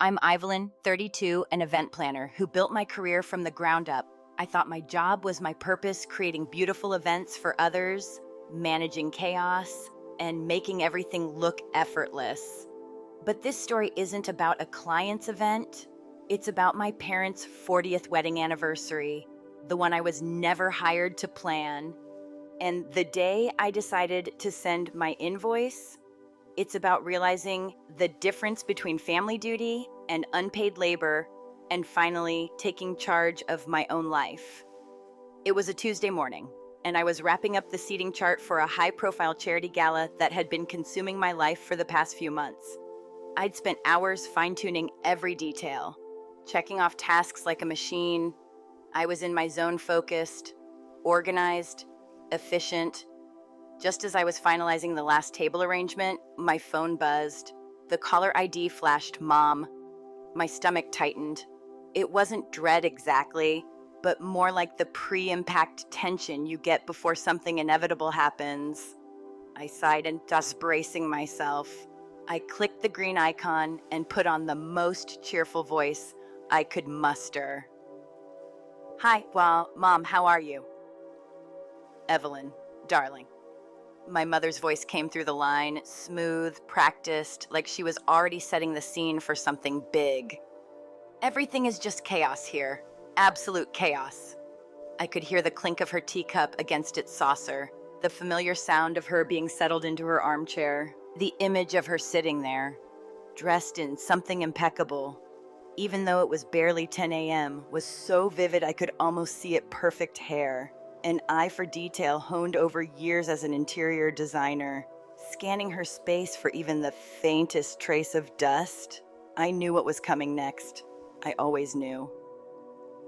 I'm Evelyn, 32, an event planner who built my career from the ground up. I thought my job was my purpose, creating beautiful events for others, managing chaos, and making everything look effortless. But this story isn't about a client's event. It's about my parents' 40th wedding anniversary, the one I was never hired to plan. And the day I decided to send my invoice, it's about realizing the difference between family duty and unpaid labor, and finally taking charge of my own life. It was a Tuesday morning, and I was wrapping up the seating chart for a high-profile charity gala that had been consuming my life for the past few months. I'd spent hours fine-tuning every detail, checking off tasks like a machine. I was in my zone, focused, organized, efficient. Just as I was finalizing the last table arrangement, my phone buzzed. The caller ID flashed Mom. My stomach tightened. It wasn't dread exactly, but more like the pre-impact tension you get before something inevitable happens. I sighed and thus bracing myself. I clicked the green icon and put on the most cheerful voice I could muster. Hi, well, Mom, how are you? Evelyn, darling. My mother's voice came through the line, smooth, practiced, like she was already setting the scene for something big. Everything is just chaos here. Absolute chaos. I could hear the clink of her teacup against its saucer, the familiar sound of her being settled into her armchair, the image of her sitting there, dressed in something impeccable. Even though it was barely 10 a.m., was so vivid I could almost see it perfect hair. An eye for detail honed over years as an interior designer. Scanning her space for even the faintest trace of dust, I knew what was coming next. I always knew.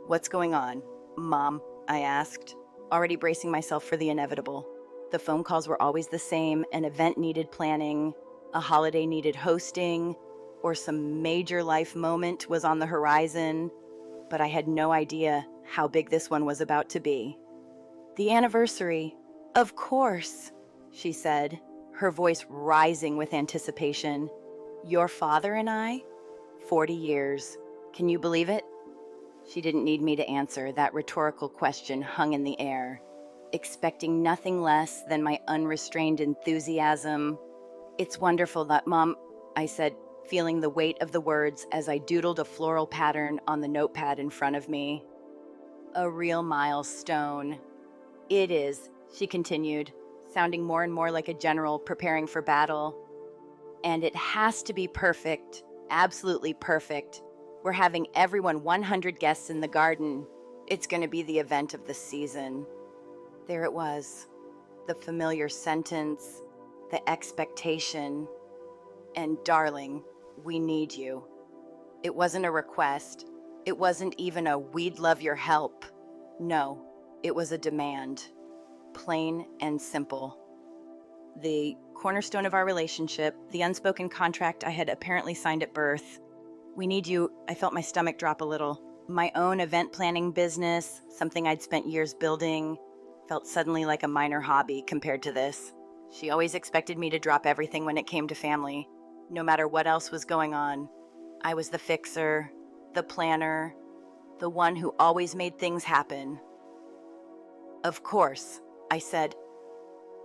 What's going on, Mom? I asked, already bracing myself for the inevitable. The phone calls were always the same. An event needed planning, a holiday needed hosting, or some major life moment was on the horizon, but I had no idea how big this one was about to be. The anniversary. Of course, she said, her voice rising with anticipation. Your father and I? 40 years. Can you believe it? She didn't need me to answer. That rhetorical question hung in the air, expecting nothing less than my unrestrained enthusiasm. It's wonderful that, Mom, I said, feeling the weight of the words as I doodled a floral pattern on the notepad in front of me. A real milestone. It is, she continued, sounding more and more like a general preparing for battle. And it has to be perfect, absolutely perfect. We're having everyone 100 guests in the garden. It's going to be the event of the season. There it was, the familiar sentence, the expectation. And darling, we need you. It wasn't a request. It wasn't even a "we'd love your help." No. It was a demand, plain and simple. The cornerstone of our relationship, the unspoken contract I had apparently signed at birth. We need you. I felt my stomach drop a little. My own event planning business, something I'd spent years building, felt suddenly like a minor hobby compared to this. She always expected me to drop everything when it came to family, no matter what else was going on. I was the fixer, the planner, the one who always made things happen. Of course, I said,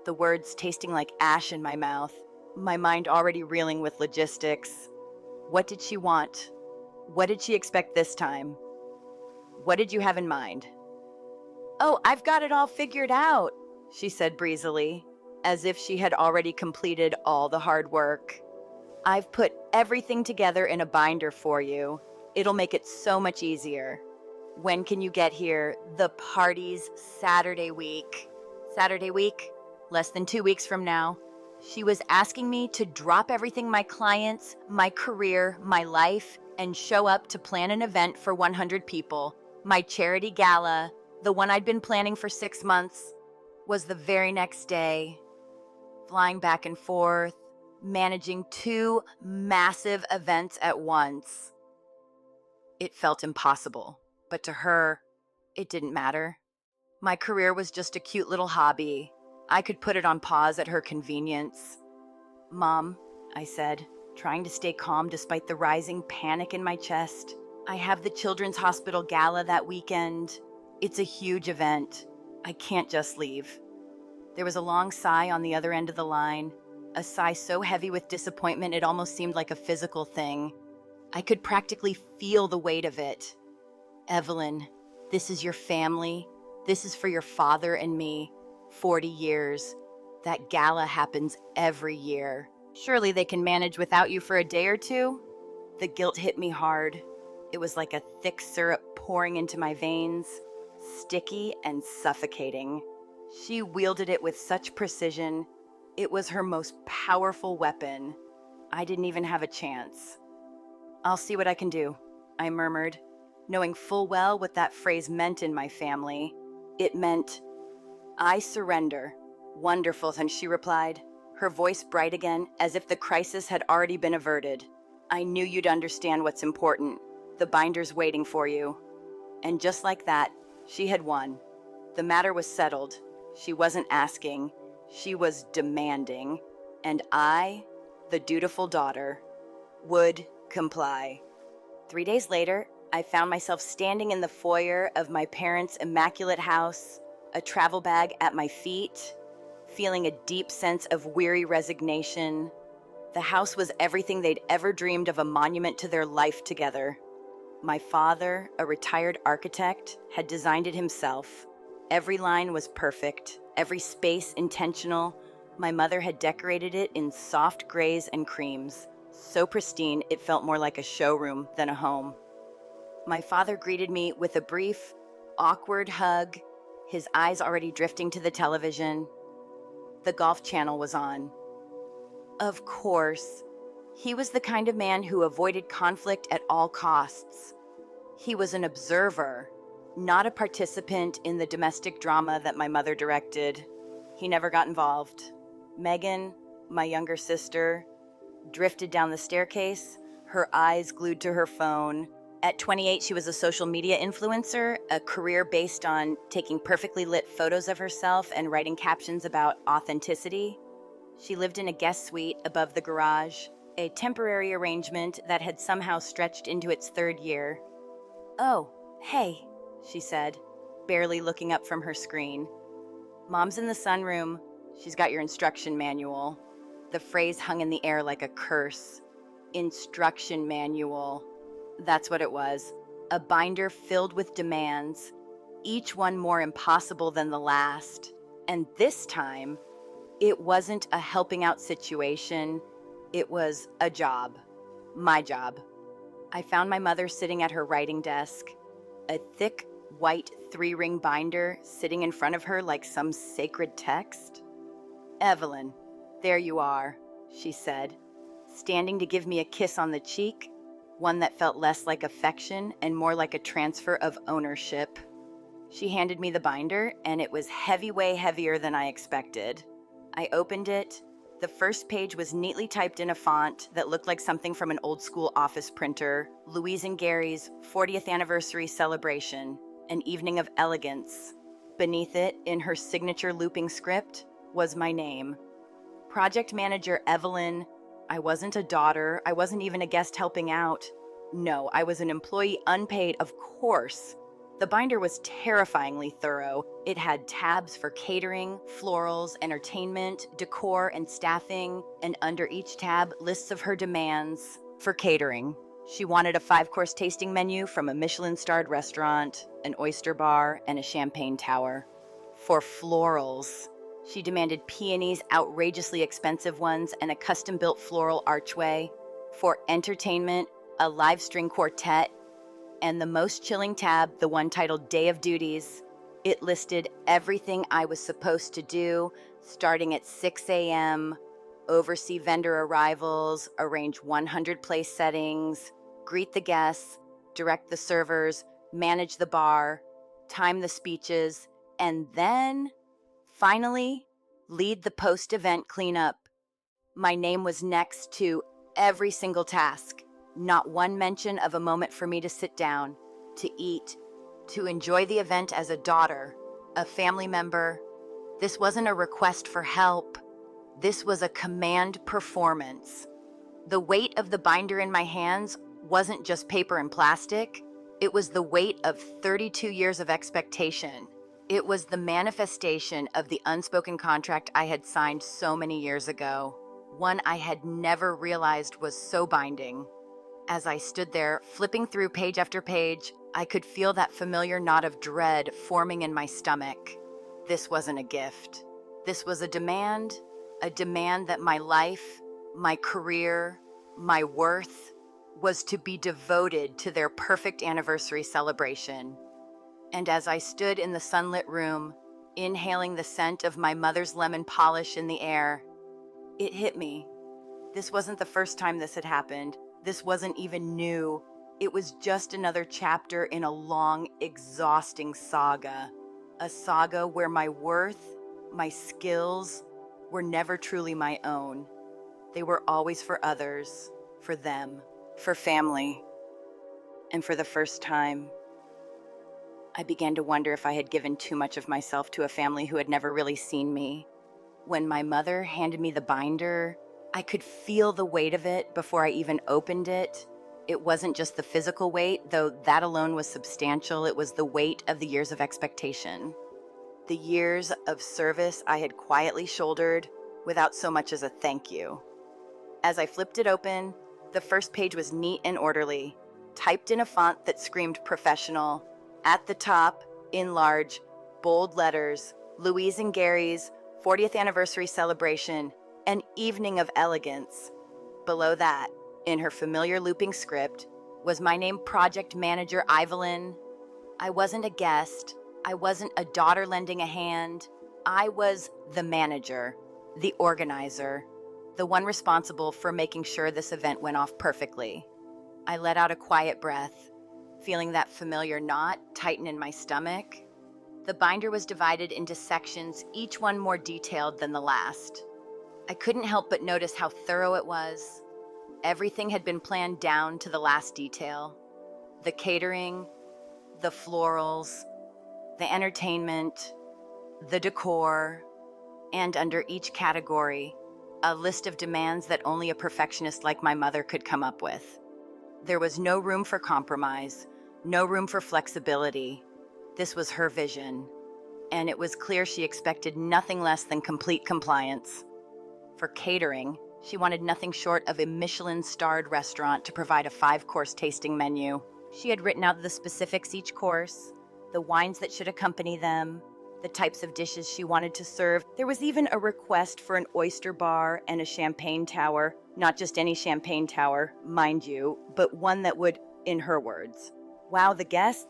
the words tasting like ash in my mouth, my mind already reeling with logistics. What did she want? What did she expect this time? What did you have in mind? Oh, I've got it all figured out, she said breezily, as if she had already completed all the hard work. I've put everything together in a binder for you. It'll make it so much easier. When can you get here? The party's Saturday week. Saturday week? Less than 2 weeks from now. She was asking me to drop everything, my clients, my career, my life, and show up to plan an event for 100 people. My charity gala, the one I'd been planning for 6 months, was the very next day. Flying back and forth, managing 2 massive events at once. It felt impossible. But to her, it didn't matter. My career was just a cute little hobby. I could put it on pause at her convenience. Mom, I said, trying to stay calm despite the rising panic in my chest. I have the Children's Hospital Gala that weekend. It's a huge event. I can't just leave. There was a long sigh on the other end of the line, a sigh so heavy with disappointment it almost seemed like a physical thing. I could practically feel the weight of it. Evelyn, this is your family. This is for your father and me. 40 years. That gala happens every year. Surely they can manage without you for a day or two? The guilt hit me hard. It was like a thick syrup pouring into my veins, sticky and suffocating. She wielded it with such precision. It was her most powerful weapon. I didn't even have a chance. I'll see what I can do, I murmured, knowing full well what that phrase meant in my family. It meant, I surrender. Wonderful, and she replied, her voice bright again, as if the crisis had already been averted. I knew you'd understand what's important. The binder's waiting for you. And just like that, she had won. The matter was settled. She wasn't asking. She was demanding. And I, the dutiful daughter, would comply. 3 days later, I found myself standing in the foyer of my parents' immaculate house, a travel bag at my feet, feeling a deep sense of weary resignation. The house was everything they'd ever dreamed of, a monument to their life together. My father, a retired architect, had designed it himself. Every line was perfect, every space intentional. My mother had decorated it in soft grays and creams, so pristine it felt more like a showroom than a home. My father greeted me with a brief, awkward hug, his eyes already drifting to the television. The Golf Channel was on. Of course, he was the kind of man who avoided conflict at all costs. He was an observer, not a participant in the domestic drama that my mother directed. He never got involved. Megan, my younger sister, drifted down the staircase, her eyes glued to her phone. At 28, she was a social media influencer, a career based on taking perfectly lit photos of herself and writing captions about authenticity. She lived in a guest suite above the garage, a temporary arrangement that had somehow stretched into its third year. Oh, hey, she said, barely looking up from her screen. Mom's in the sunroom. She's got your instruction manual. The phrase hung in the air like a curse. Instruction manual. That's what it was. A binder filled with demands, each one more impossible than the last. And this time, it wasn't a helping out situation. It was a job. My job. I found my mother sitting at her writing desk, a thick, white 3-ring binder sitting in front of her like some sacred text. Evelyn, there you are, she said, standing to give me a kiss on the cheek, one that felt less like affection and more like a transfer of ownership. She handed me the binder, and it was heavy, way heavier than I expected. I opened it. The first page was neatly typed in a font that looked like something from an old-school office printer. Louise and Gary's 40th anniversary celebration, an evening of elegance. Beneath it, in her signature looping script, was my name. Project Manager Evelyn. I wasn't a daughter. I wasn't even a guest helping out. No, I was an employee, unpaid, of course. The binder was terrifyingly thorough. It had tabs for catering, florals, entertainment, decor, and staffing, and under each tab, lists of her demands for catering. She wanted a 5-course tasting menu from a Michelin-starred restaurant, an oyster bar, and a champagne tower. For florals, she demanded peonies, outrageously expensive ones, and a custom-built floral archway. For entertainment, a live string quartet, and the most chilling tab, the one titled Day of Duties. It listed everything I was supposed to do, starting at 6 a.m., oversee vendor arrivals, arrange 100 place settings, greet the guests, direct the servers, manage the bar, time the speeches, and then, finally, lead the post-event cleanup. My name was next to every single task. Not one mention of a moment for me to sit down, to eat, to enjoy the event as a daughter, a family member. This wasn't a request for help. This was a command performance. The weight of the binder in my hands wasn't just paper and plastic, it was the weight of 32 years of expectation. It was the manifestation of the unspoken contract I had signed so many years ago, one I had never realized was so binding. As I stood there, flipping through page after page, I could feel that familiar knot of dread forming in my stomach. This wasn't a gift. This was a demand that my life, my career, my worth was to be devoted to their perfect anniversary celebration. And as I stood in the sunlit room, inhaling the scent of my mother's lemon polish in the air, it hit me. This wasn't the first time this had happened. This wasn't even new. It was just another chapter in a long, exhausting saga. A saga where my worth, my skills, were never truly my own. They were always for others, for them, for family. And for the first time, I began to wonder if I had given too much of myself to a family who had never really seen me. When my mother handed me the binder, I could feel the weight of it before I even opened it. It wasn't just the physical weight, though that alone was substantial. It was the weight of the years of expectation. The years of service I had quietly shouldered without so much as a thank you. As I flipped it open, the first page was neat and orderly, typed in a font that screamed professional. At the top, in large, bold letters, Louise and Gary's 40th anniversary celebration, an evening of elegance. Below that, in her familiar looping script, was my name, Project Manager Evelyn. I wasn't a guest. I wasn't a daughter lending a hand. I was the manager, the organizer, the one responsible for making sure this event went off perfectly. I let out a quiet breath, feeling that familiar knot tighten in my stomach. The binder was divided into sections, each one more detailed than the last. I couldn't help but notice how thorough it was. Everything had been planned down to the last detail. The catering, the florals, the entertainment, the decor, and under each category, a list of demands that only a perfectionist like my mother could come up with. There was no room for compromise, no room for flexibility. This was her vision, and it was clear she expected nothing less than complete compliance. For catering, she wanted nothing short of a Michelin-starred restaurant to provide a 5-course tasting menu. She had written out the specifics each course, the wines that should accompany them, the types of dishes she wanted to serve. There was even a request for an oyster bar and a champagne tower. Not just any champagne tower, mind you, but one that would, in her words, wow the guests.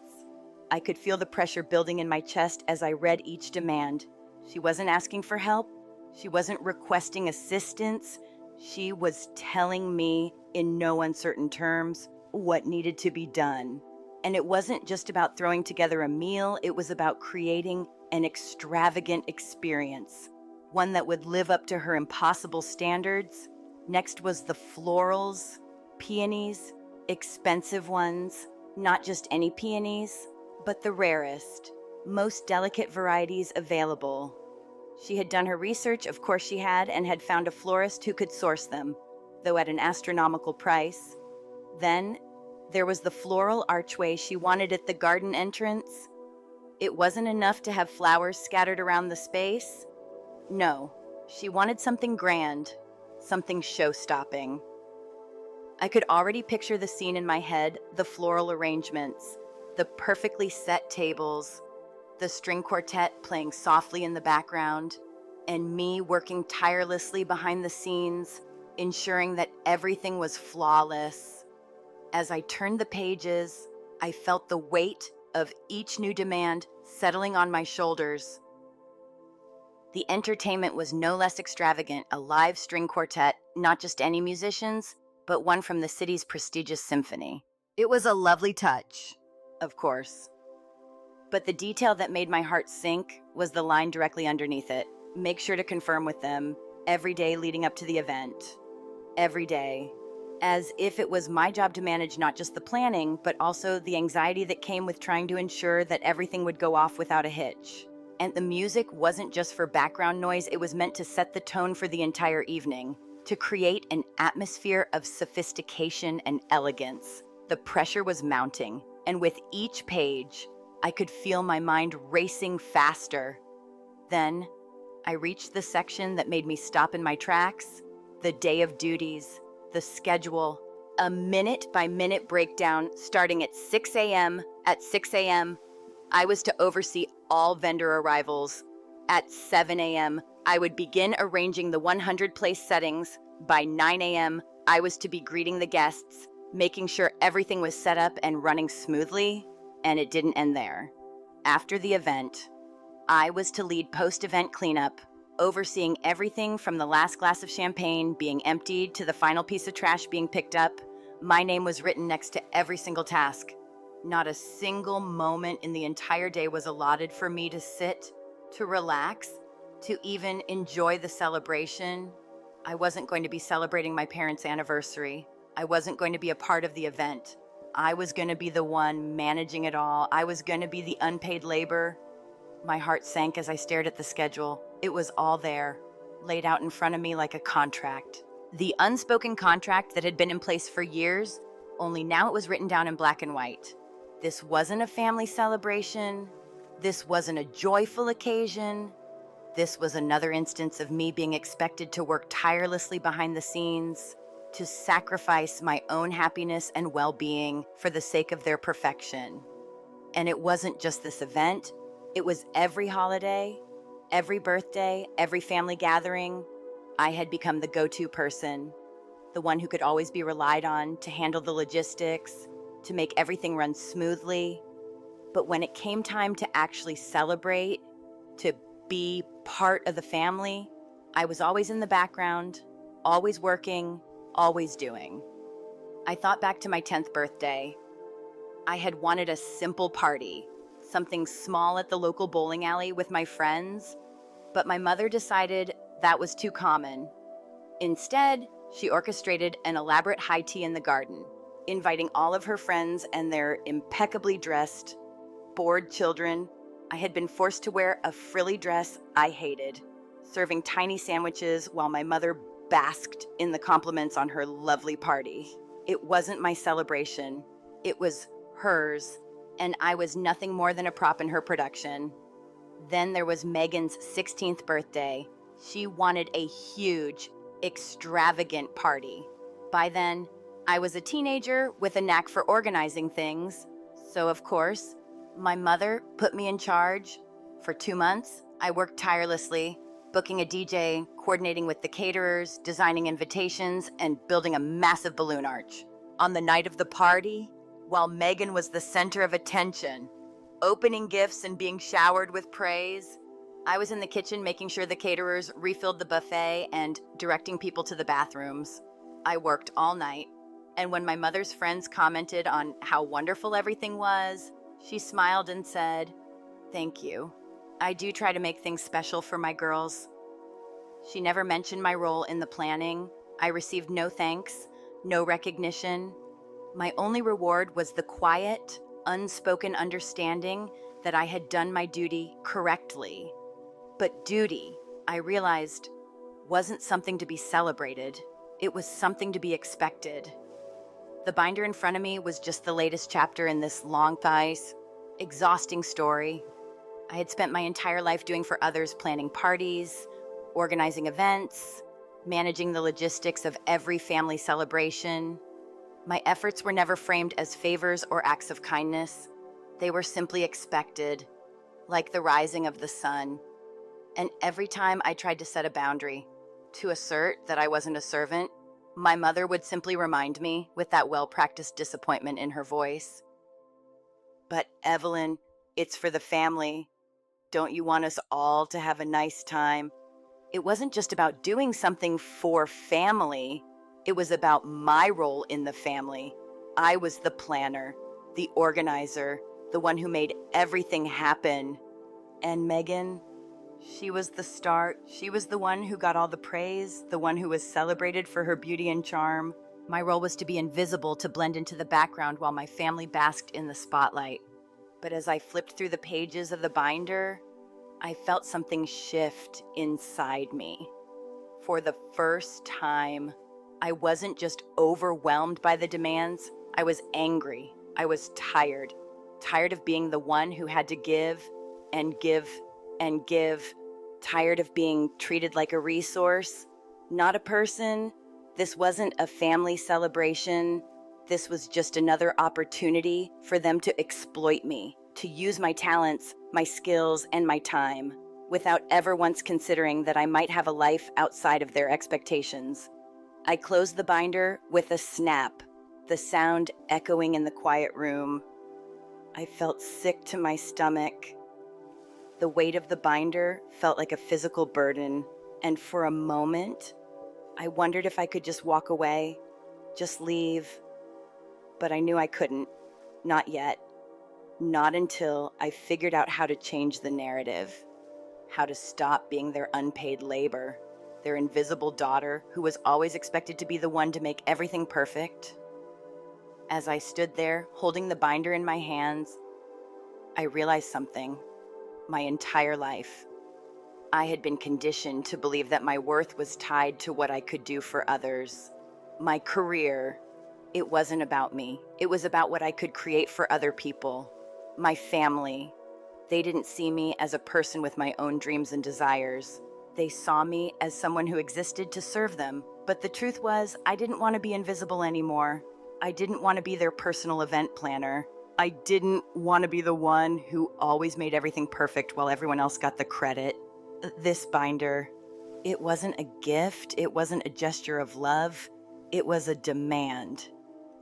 I could feel the pressure building in my chest as I read each demand. She wasn't asking for help. She wasn't requesting assistance. She was telling me, in no uncertain terms, what needed to be done. And it wasn't just about throwing together a meal, it was about creating an extravagant experience, one that would live up to her impossible standards. Next was the florals, peonies, expensive ones, not just any peonies, but the rarest, most delicate varieties available. She had done her research, of course she had, and had found a florist who could source them, though at an astronomical price. Then there was the floral archway she wanted at the garden entrance. It wasn't enough to have flowers scattered around the space. No, she wanted something grand, something show-stopping. I could already picture the scene in my head, the floral arrangements, the perfectly set tables, the string quartet playing softly in the background, and me working tirelessly behind the scenes, ensuring that everything was flawless. As I turned the pages, I felt the weight of each new demand settling on my shoulders. The entertainment was no less extravagant, a live string quartet, not just any musicians, but one from the city's prestigious symphony. It was a lovely touch, of course. But the detail that made my heart sink was the line directly underneath it. Make sure to confirm with them every day leading up to the event. Every day. As if it was my job to manage not just the planning, but also the anxiety that came with trying to ensure that everything would go off without a hitch. And the music wasn't just for background noise, it was meant to set the tone for the entire evening. to create an atmosphere of sophistication and elegance. The pressure was mounting, and with each page, I could feel my mind racing faster. Then, I reached the section that made me stop in my tracks: the day of duties, the schedule, a minute-by-minute breakdown starting at 6 a.m. At 6 a.m., I was to oversee all vendor arrivals. At 7 a.m., I would begin arranging the 100 place settings. By 9 a.m., I was to be greeting the guests, making sure everything was set up and running smoothly, and it didn't end there. After the event, I was to lead post-event cleanup, overseeing everything from the last glass of champagne being emptied to the final piece of trash being picked up. My name was written next to every single task. Not a single moment in the entire day was allotted for me to sit, to relax, to even enjoy the celebration. I wasn't going to be celebrating my parents' anniversary. I wasn't going to be a part of the event. I was going to be the one managing it all. I was going to be the unpaid labor. My heart sank as I stared at the schedule. It was all there, laid out in front of me like a contract. The unspoken contract that had been in place for years, only now it was written down in black and white. This wasn't a family celebration. This wasn't a joyful occasion. This was another instance of me being expected to work tirelessly behind the scenes, to sacrifice my own happiness and well-being for the sake of their perfection. And it wasn't just this event. It was every holiday, every birthday, every family gathering. I had become the go-to person, the one who could always be relied on to handle the logistics, to make everything run smoothly. But when it came time to actually celebrate, to be part of the family, I was always in the background, always working, always doing. I thought back to my 10th birthday. I had wanted a simple party, something small at the local bowling alley with my friends, but my mother decided that was too common. Instead, she orchestrated an elaborate high tea in the garden, inviting all of her friends and their impeccably dressed, bored children. I had been forced to wear a frilly dress I hated, serving tiny sandwiches while my mother basked in the compliments on her lovely party. It wasn't my celebration. It was hers, and I was nothing more than a prop in her production. Then there was Megan's 16th birthday. She wanted a huge, extravagant party. By then, I was a teenager with a knack for organizing things, so of course, my mother put me in charge. For 2 months, I worked tirelessly, booking a DJ, coordinating with the caterers, designing invitations, and building a massive balloon arch. On the night of the party, while Megan was the center of attention, opening gifts and being showered with praise, I was in the kitchen making sure the caterers refilled the buffet and directing people to the bathrooms. I worked all night, and when my mother's friends commented on how wonderful everything was, she smiled and said, "Thank you. I do try to make things special for my girls." She never mentioned my role in the planning. I received no thanks, no recognition. My only reward was the quiet, unspoken understanding that I had done my duty correctly. But duty, I realized, wasn't something to be celebrated. It was something to be expected. The binder in front of me was just the latest chapter in this long, exhausting story. I had spent my entire life doing for others, planning parties, organizing events, managing the logistics of every family celebration. My efforts were never framed as favors or acts of kindness. They were simply expected, like the rising of the sun. And every time I tried to set a boundary, to assert that I wasn't a servant, my mother would simply remind me with that well-practiced disappointment in her voice. "But Evelyn, it's for the family. Don't you want us all to have a nice time?" It wasn't just about doing something for family. It was about my role in the family. I was the planner, the organizer, the one who made everything happen. And Megan, she was the star. She was the one who got all the praise, the one who was celebrated for her beauty and charm. My role was to be invisible, to blend into the background while my family basked in the spotlight. But as I flipped through the pages of the binder, I felt something shift inside me. For the first time, I wasn't just overwhelmed by the demands, I was angry. I was tired. Tired of being the one who had to give and give and give. Tired of being treated like a resource, not a person. This wasn't a family celebration. This was just another opportunity for them to exploit me, to use my talents, my skills, and my time, without ever once considering that I might have a life outside of their expectations. I closed the binder with a snap, the sound echoing in the quiet room. I felt sick to my stomach. The weight of the binder felt like a physical burden, and for a moment, I wondered if I could just walk away, just leave. But I knew I couldn't. Not yet. Not until I figured out how to change the narrative. How to stop being their unpaid labor, their invisible daughter who was always expected to be the one to make everything perfect. As I stood there, holding the binder in my hands, I realized something. My entire life, I had been conditioned to believe that my worth was tied to what I could do for others. My career, it wasn't about me. It was about what I could create for other people. My family, they didn't see me as a person with my own dreams and desires. They saw me as someone who existed to serve them. But the truth was, I didn't want to be invisible anymore. I didn't want to be their personal event planner. I didn't want to be the one who always made everything perfect while everyone else got the credit. This binder, it wasn't a gift. It wasn't a gesture of love. It was a demand.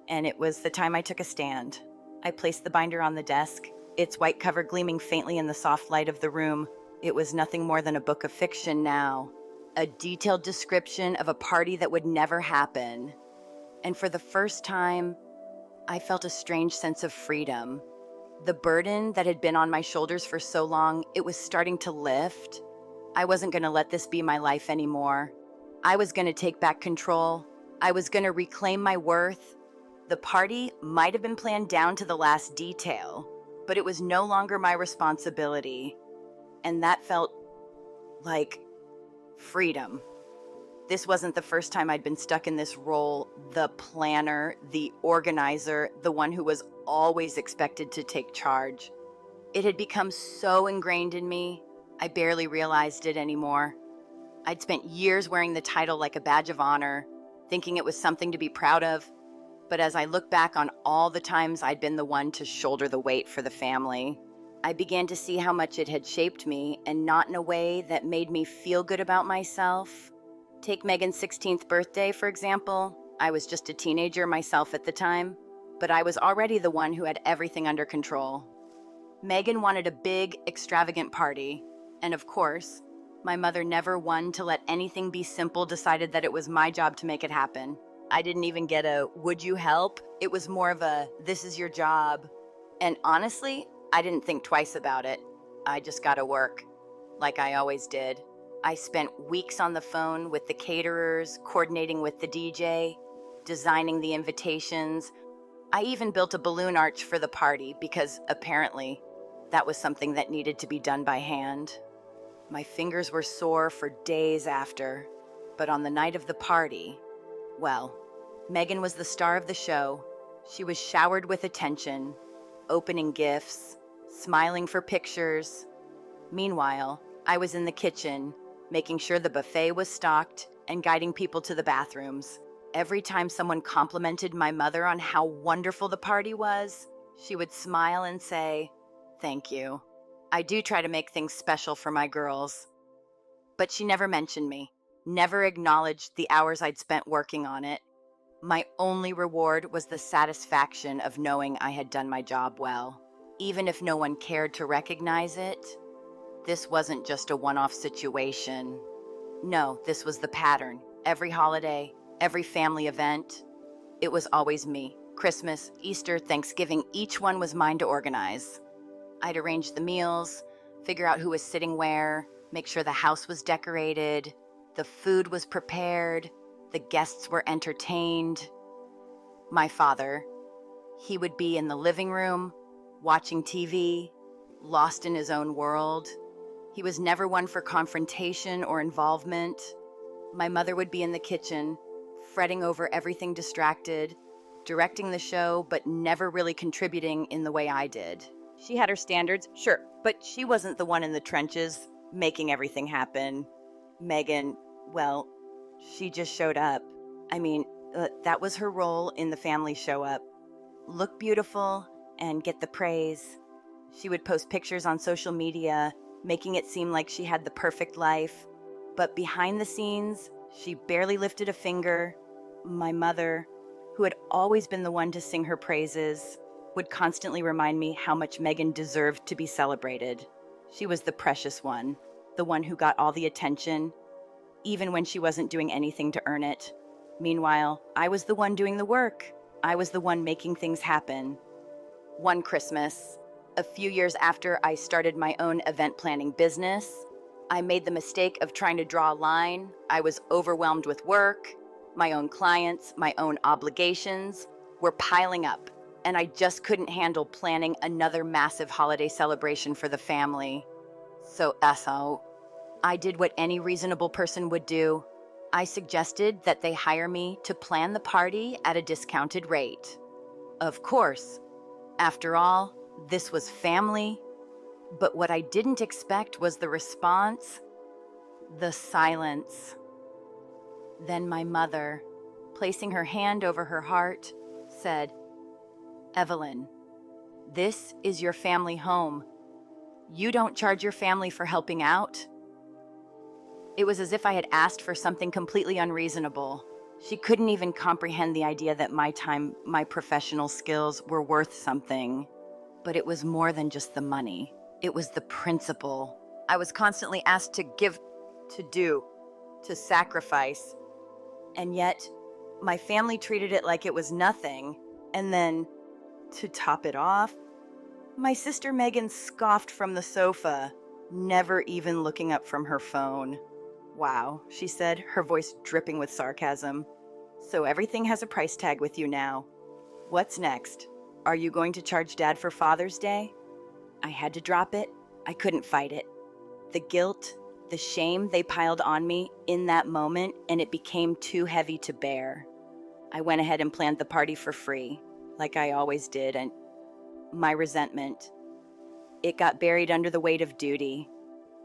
And it was the time I took a stand. I placed the binder on the desk, its white cover gleaming faintly in the soft light of the room. It was nothing more than a book of fiction now. A detailed description of a party that would never happen. And for the first time, I felt a strange sense of freedom. The burden that had been on my shoulders for so long, it was starting to lift. I wasn't going to let this be my life anymore. I was going to take back control. I was going to reclaim my worth. The party might have been planned down to the last detail, but it was no longer my responsibility. And that felt like freedom. This wasn't the first time I'd been stuck in this role, the planner, the organizer, the one who was always expected to take charge. It had become so ingrained in me, I barely realized it anymore. I'd spent years wearing the title like a badge of honor, thinking it was something to be proud of. But as I look back on all the times I'd been the one to shoulder the weight for the family, I began to see how much it had shaped me, and not in a way that made me feel good about myself. Take Megan's 16th birthday, for example. I was just a teenager myself at the time, but I was already the one who had everything under control. Megan wanted a big, extravagant party, and of course, my mother, never one to let anything be simple, decided that it was my job to make it happen. I didn't even get a, "Would you help?" It was more of a, "This is your job." And honestly, I didn't think twice about it. I just got to work, like I always did. I spent weeks on the phone with the caterers, coordinating with the DJ, designing the invitations. I even built a balloon arch for the party because apparently that was something that needed to be done by hand. My fingers were sore for days after, but on the night of the party, well, Megan was the star of the show. She was showered with attention, opening gifts, smiling for pictures. Meanwhile, I was in the kitchen, making sure the buffet was stocked and guiding people to the bathrooms. Every time someone complimented my mother on how wonderful the party was, she would smile and say, "Thank you. I do try to make things special for my girls." But she never mentioned me, never acknowledged the hours I'd spent working on it. My only reward was the satisfaction of knowing I had done my job well, even if no one cared to recognize it. This wasn't just a one-off situation. No, this was the pattern. Every holiday, every family event, it was always me. Christmas, Easter, Thanksgiving, each one was mine to organize. I'd arrange the meals, figure out who was sitting where, make sure the house was decorated, the food was prepared, the guests were entertained. My father, he would be in the living room, watching TV, lost in his own world. He was never one for confrontation or involvement. My mother would be in the kitchen, fretting over everything distracted, directing the show, but never really contributing in the way I did. She had her standards, sure, but she wasn't the one in the trenches making everything happen. Megan, well, she just showed up. I mean, that was her role in the family show up. Look beautiful and get the praise. She would post pictures on social media, making it seem like she had the perfect life. But behind the scenes, she barely lifted a finger. My mother, who had always been the one to sing her praises, would constantly remind me how much Megan deserved to be celebrated. She was the precious one, the one who got all the attention, even when she wasn't doing anything to earn it. Meanwhile, I was the one doing the work. I was the one making things happen. One Christmas, a few years after I started my own event planning business, I made the mistake of trying to draw a line. I was overwhelmed with work. My own clients, my own obligations were piling up, and I just couldn't handle planning another massive holiday celebration for the family. So I did what any reasonable person would do. I suggested that they hire me to plan the party at a discounted rate. Of course, after all, this was family. But what I didn't expect was the response, the silence. Then my mother, placing her hand over her heart, said, "Evelyn, this is your family home. You don't charge your family for helping out." It was as if I had asked for something completely unreasonable. She couldn't even comprehend the idea that my time, my professional skills were worth something. But it was more than just the money. It was the principle. I was constantly asked to give, to do, to sacrifice. And yet, my family treated it like it was nothing. And then, to top it off, my sister Megan scoffed from the sofa, never even looking up from her phone. "Wow," she said, her voice dripping with sarcasm. "So everything has a price tag with you now. What's next? Are you going to charge Dad for Father's Day?" I had to drop it. I couldn't fight it. The guilt, the shame they piled on me in that moment, and it became too heavy to bear. I went ahead and planned the party for free, like I always did, and my resentment, it got buried under the weight of duty,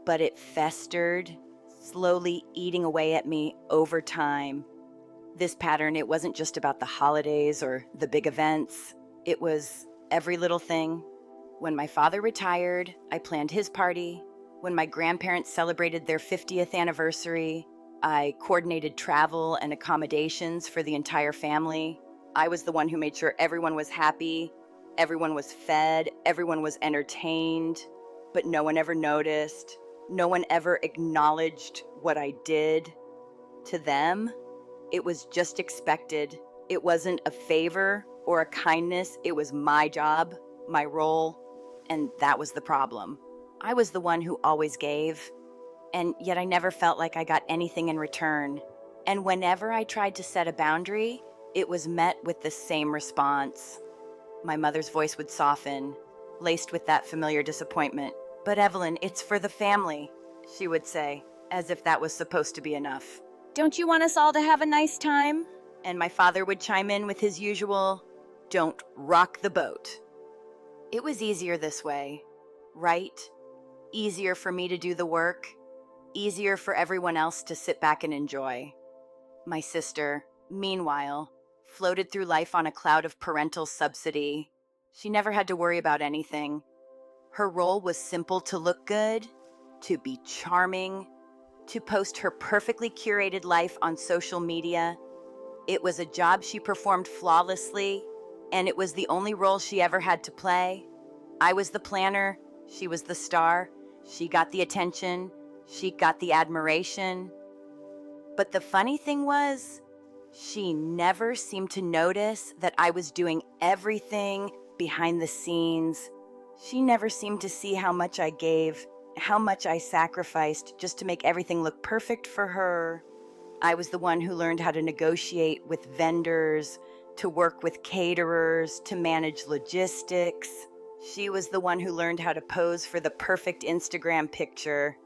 but it festered, slowly eating away at me over time. This pattern, it wasn't just about the holidays or the big events. It was every little thing. When my father retired, I planned his party. When my grandparents celebrated their 50th anniversary, I coordinated travel and accommodations for the entire family. I was the one who made sure everyone was happy, everyone was fed, everyone was entertained, but no one ever noticed. No one ever acknowledged what I did. To them, it was just expected. It wasn't a favor or a kindness. It was my job, my role, and that was the problem. I was the one who always gave, and yet I never felt like I got anything in return. And whenever I tried to set a boundary, it was met with the same response. My mother's voice would soften, laced with that familiar disappointment. "But Evelyn, it's for the family," she would say, as if that was supposed to be enough. "Don't you want us all to have a nice time?" And my father would chime in with his usual, "Don't rock the boat." It was easier this way, right? Easier for me to do the work, easier for everyone else to sit back and enjoy. My sister, meanwhile, floated through life on a cloud of parental subsidy. She never had to worry about anything. Her role was simple: to look good, to be charming, to post her perfectly curated life on social media. It was a job she performed flawlessly, and it was the only role she ever had to play. I was the planner, she was the star. She got the attention, she got the admiration. But the funny thing was, she never seemed to notice that I was doing everything behind the scenes. She never seemed to see how much I gave, how much I sacrificed just to make everything look perfect for her. I was the one who learned how to negotiate with vendors, to work with caterers, to manage logistics. She was the one who learned how to pose for the perfect Instagram picture.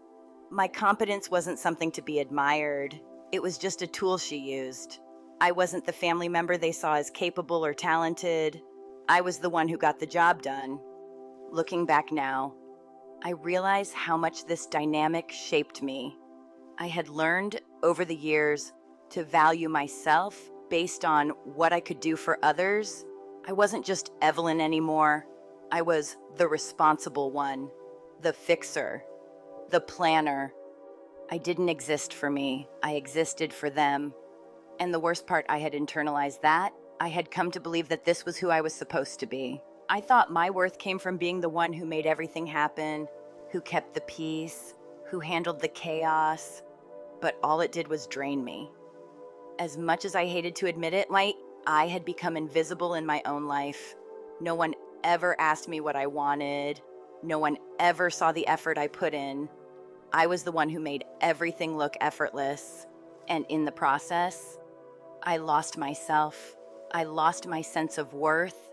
My competence wasn't something to be admired. It was just a tool she used. I wasn't the family member they saw as capable or talented. I was the one who got the job done. Looking back now, I realize how much this dynamic shaped me. I had learned over the years to value myself based on what I could do for others. I wasn't just Evelyn anymore. I was the responsible one, the fixer, the planner. I didn't exist for me. I existed for them. And the worst part, I had internalized that. I had come to believe that this was who I was supposed to be. I thought my worth came from being the one who made everything happen, who kept the peace, who handled the chaos, but all it did was drain me. As much as I hated to admit it, I had become invisible in my own life. No one ever asked me what I wanted. No one ever saw the effort I put in. I was the one who made everything look effortless. And in the process, I lost myself. I lost my sense of worth.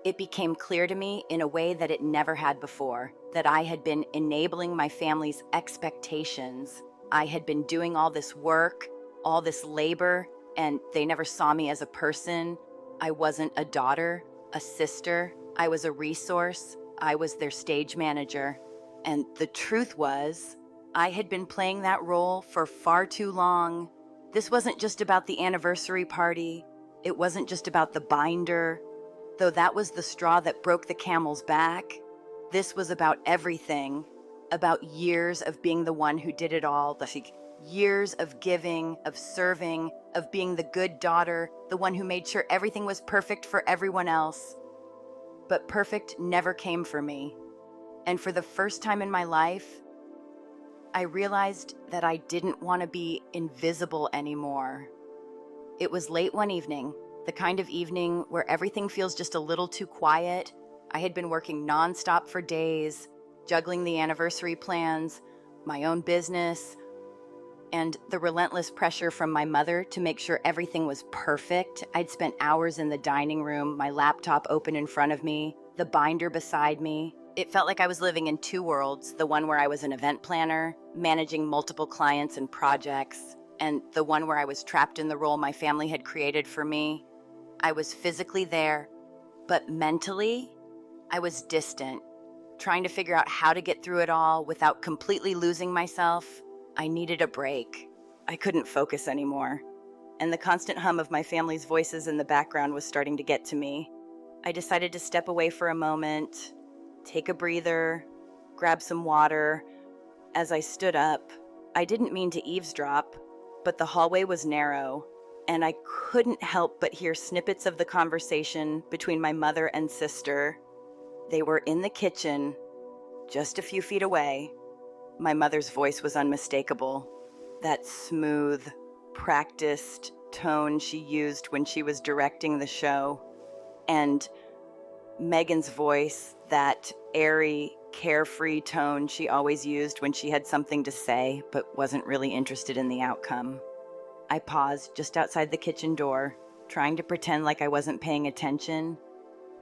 It became clear to me in a way that it never had before, that I had been enabling my family's expectations. I had been doing all this work, all this labor, and they never saw me as a person. I wasn't a daughter, a sister. I was a resource. I was their stage manager. And the truth was, I had been playing that role for far too long. This wasn't just about the anniversary party. It wasn't just about the binder, though that was the straw that broke the camel's back. This was about everything, about years of being the one who did it all, years of giving, of serving, of being the good daughter, the one who made sure everything was perfect for everyone else. But perfect never came for me. And for the first time in my life, I realized that I didn't want to be invisible anymore. It was late one evening, the kind of evening where everything feels just a little too quiet. I had been working nonstop for days, juggling the anniversary plans, my own business, and the relentless pressure from my mother to make sure everything was perfect. I'd spent hours in the dining room, my laptop open in front of me, the binder beside me. It felt like I was living in two worlds, the one where I was an event planner, managing multiple clients and projects, and the one where I was trapped in the role my family had created for me. I was physically there, but mentally, I was distant, trying to figure out how to get through it all without completely losing myself. I needed a break. I couldn't focus anymore, and the constant hum of my family's voices in the background was starting to get to me. I decided to step away for a moment, take a breather, grab some water. As I stood up, I didn't mean to eavesdrop, but the hallway was narrow, and I couldn't help but hear snippets of the conversation between my mother and sister. They were in the kitchen, just a few feet away. My mother's voice was unmistakable. That smooth, practiced tone she used when she was directing the show. And Megan's voice, that airy, carefree tone she always used when she had something to say but wasn't really interested in the outcome. I paused just outside the kitchen door, trying to pretend like I wasn't paying attention,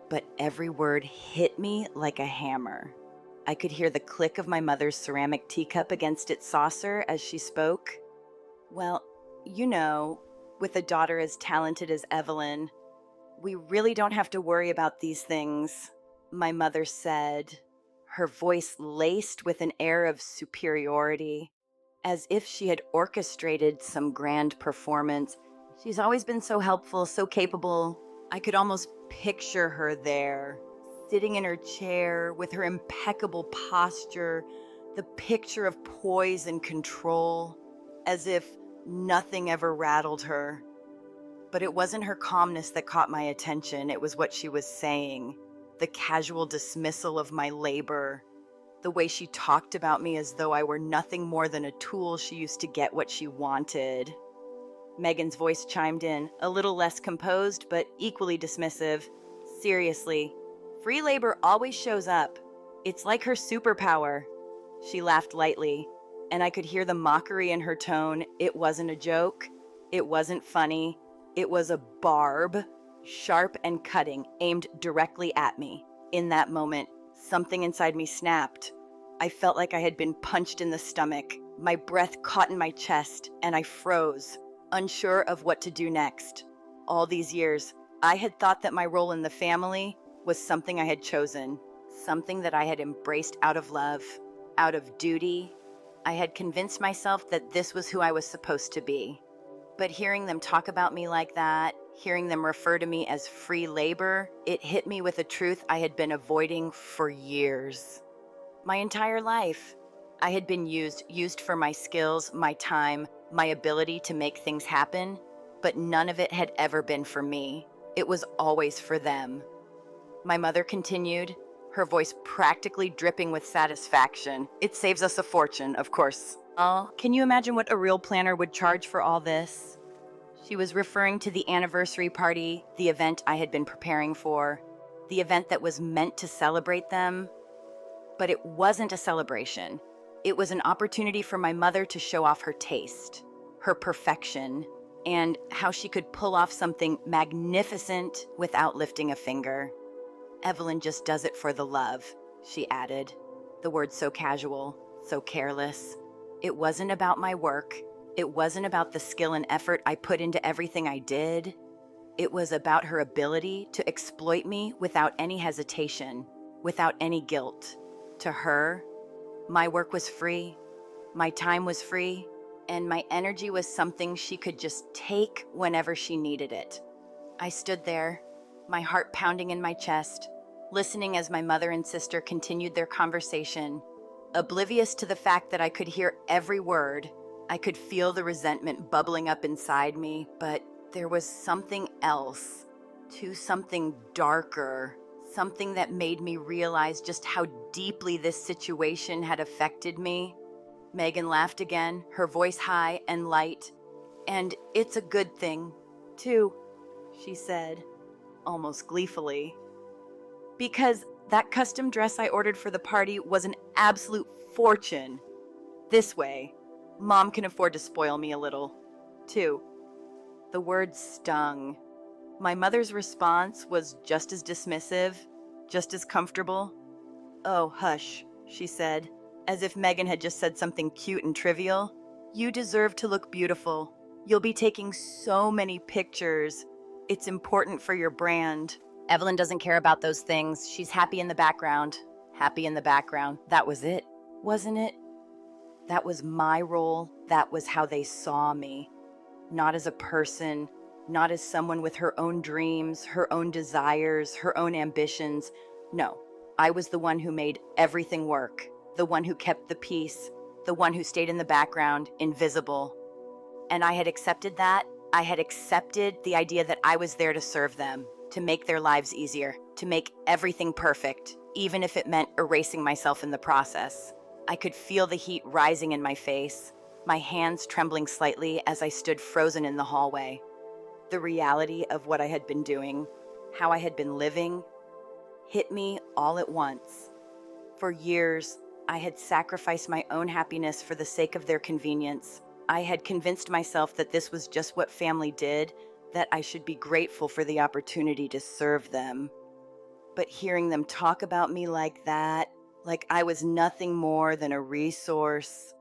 but every word hit me like a hammer. I could hear the click of my mother's ceramic teacup against its saucer as she spoke. Well, you know, with a daughter as talented as Evelyn, we really don't have to worry about these things, my mother said, her voice laced with an air of superiority, as if she had orchestrated some grand performance. She's always been so helpful, so capable. I could almost picture her there, sitting in her chair with her impeccable posture, the picture of poise and control, as if nothing ever rattled her. But it wasn't her calmness that caught my attention. It was what she was saying, the casual dismissal of my labor, the way she talked about me as though I were nothing more than a tool she used to get what she wanted. Megan's voice chimed in, a little less composed, but equally dismissive. Seriously, free labor always shows up. It's like her superpower. She laughed lightly, and I could hear the mockery in her tone. It wasn't a joke. It wasn't funny. It was a barb, sharp and cutting, aimed directly at me. In that moment, something inside me snapped. I felt like I had been punched in the stomach. My breath caught in my chest, and I froze, unsure of what to do next. All these years, I had thought that my role in the family was something I had chosen, something that I had embraced out of love, out of duty. I had convinced myself that this was who I was supposed to be. But hearing them talk about me like that, hearing them refer to me as free labor, it hit me with a truth I had been avoiding for years. My entire life, I had been used for my skills, my time, my ability to make things happen, but none of it had ever been for me. It was always for them. My mother continued, her voice practically dripping with satisfaction. It saves us a fortune, of course. Oh, can you imagine what a real planner would charge for all this? She was referring to the anniversary party, the event I had been preparing for, the event that was meant to celebrate them. But it wasn't a celebration. It was an opportunity for my mother to show off her taste, her perfection, and how she could pull off something magnificent without lifting a finger. Evelyn just does it for the love, she added, the words so casual, so careless. It wasn't about my work. It wasn't about the skill and effort I put into everything I did. It was about her ability to exploit me without any hesitation, without any guilt. To her, my work was free, my time was free, and my energy was something she could just take whenever she needed it. I stood there, my heart pounding in my chest, listening as my mother and sister continued their conversation, oblivious to the fact that I could hear every word. I could feel the resentment bubbling up inside me, but there was something else, something darker, something that made me realize just how deeply this situation had affected me. Megan laughed again, her voice high and light. "And it's a good thing, too," she said, almost gleefully. "Because that custom dress I ordered for the party was an absolute fortune. This way, Mom can afford to spoil me a little, too." The words stung. My mother's response was just as dismissive, just as comfortable. "Oh, hush," she said, as if Megan had just said something cute and trivial. "You deserve to look beautiful. You'll be taking so many pictures. It's important for your brand." Evelyn doesn't care about those things. She's happy in the background. Happy in the background. That was it, wasn't it? That was my role. That was how they saw me. Not as a person, not as someone with her own dreams, her own desires, her own ambitions. No, I was the one who made everything work, the one who kept the peace, the one who stayed in the background, invisible. And I had accepted that. I had accepted the idea that I was there to serve them, to make their lives easier, to make everything perfect, even if it meant erasing myself in the process. I could feel the heat rising in my face, my hands trembling slightly as I stood frozen in the hallway. The reality of what I had been doing, how I had been living, hit me all at once. For years, I had sacrificed my own happiness for the sake of their convenience. I had convinced myself that this was just what family did, that I should be grateful for the opportunity to serve them. But hearing them talk about me like that, like I was nothing more than a resource,